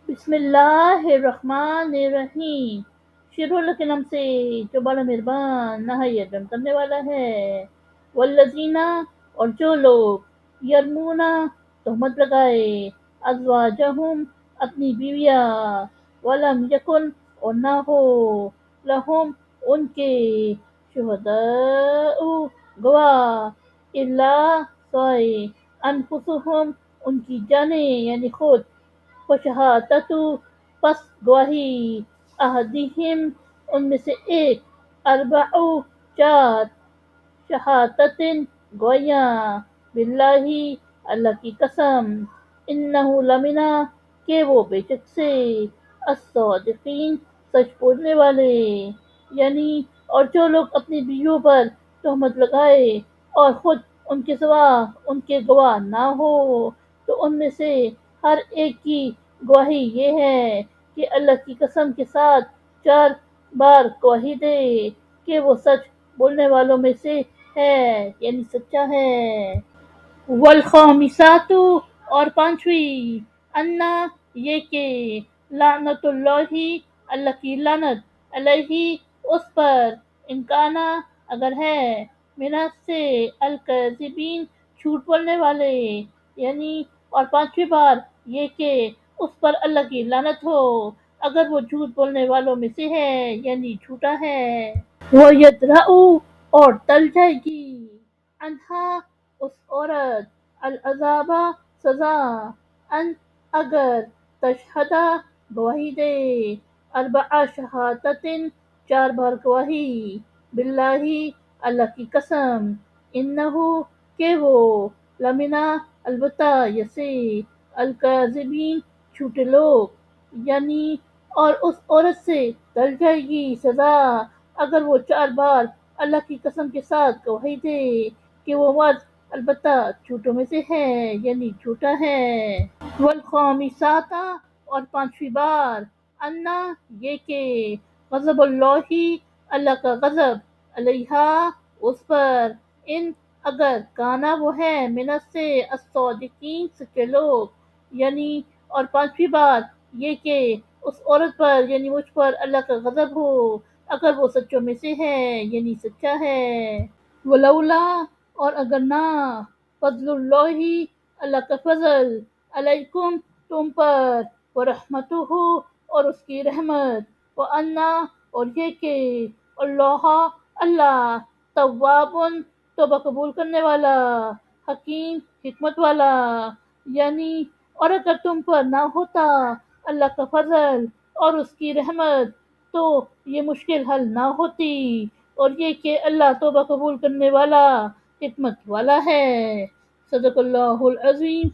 بسم اللہ الرحمن الرحیم، شروع اللہ کے نام سے جو بڑا مہربان نہایت رحم کرنے والا ہے۔ والذین، اور جو لوگ یرمون تہمت لگائے، ازواجہم اپنی بیویاں، ولم یکن اور نہ ہو، لہم ان کے، شہداء گواہ، الا سوائے، انفسہم ان کی جانیں یعنی خود، فشہادۃ پس گواہی، احدہم ان میں سے ایک، اربع چار، شہادۃ گواہیاں، باللہ اللہ کی قسم، انہ لمنا کہ وہ بے شک سے، الصادقین سچ بولنے والے، یعنی اور جو لوگ اپنی بیویوں پر تہمت لگائے اور خود ان کے سوا ان کے گواہ نہ ہو، تو ان میں سے ہر ایک کی گواہی یہ ہے کہ اللہ کی قسم کے ساتھ 4 بار گواہی دے کہ وہ سچ بولنے والوں میں سے ہے، یعنی سچا ہے۔ والخامسات، اور پانچویں، انا یہ کہ، لعنت اللہ اللہ کی لعنت، علیہ اس پر، ان کانا اگر ہے، من سے الکاذبین جھوٹ بولنے والے، یعنی اور پانچویں بار یہ کہ اس پر اللہ کی لعنت ہو اگر وہ جھوٹ بولنے والوں میں سے ہے یعنی جھوٹا ہے۔ وَيَدْرَأُ اور ٹل جائے گی، عنہا اس عورت، العذاب سزا، ان اگر، تشہدا گواہی دے، اربع شہادت 4 بار گواہی، باللہ اللہ کی قسم، انہ کہ وہ، لمنا البتہ یسے، الکاذبین جھوٹے لوگ، یعنی اور اس عورت سے ٹل جائے گی سزا اگر وہ 4 بار اللہ کی قسم کے ساتھ گواہی دے کہ وہ مرد البتہ جھوٹوں میں سے ہے یعنی جھوٹا ہے۔ والخامسات، اور پانچویں بار، انا یہ کہ، غضب اللہ اللہ کا غضب، علیہا اس پر، ان اگر کانا وہ ہے، من سے الصادقین سچے لوگ، یعنی اور پانچویں بار یہ کہ اس عورت پر یعنی مجھ پر اللہ کا غضب ہو اگر وہ سچوں میں سے ہے یعنی سچا ہے۔ ولولا اور اگر نہ، فضل اللہ اللہ کا فضل، علیکم تم پر، ورحمتہ اور اس کی رحمت، وانا اور یہ کہ، اللہ اللہ، تواب توبہ قبول کرنے والا، حکیم حکمت والا، یعنی اور اگر تم پر نہ ہوتا اللہ کا فضل اور اس کی رحمت تو یہ مشکل حل نہ ہوتی، اور یہ کہ اللہ توبہ قبول کرنے والا، حکمت والا ہے۔ صدق اللہ العظیم۔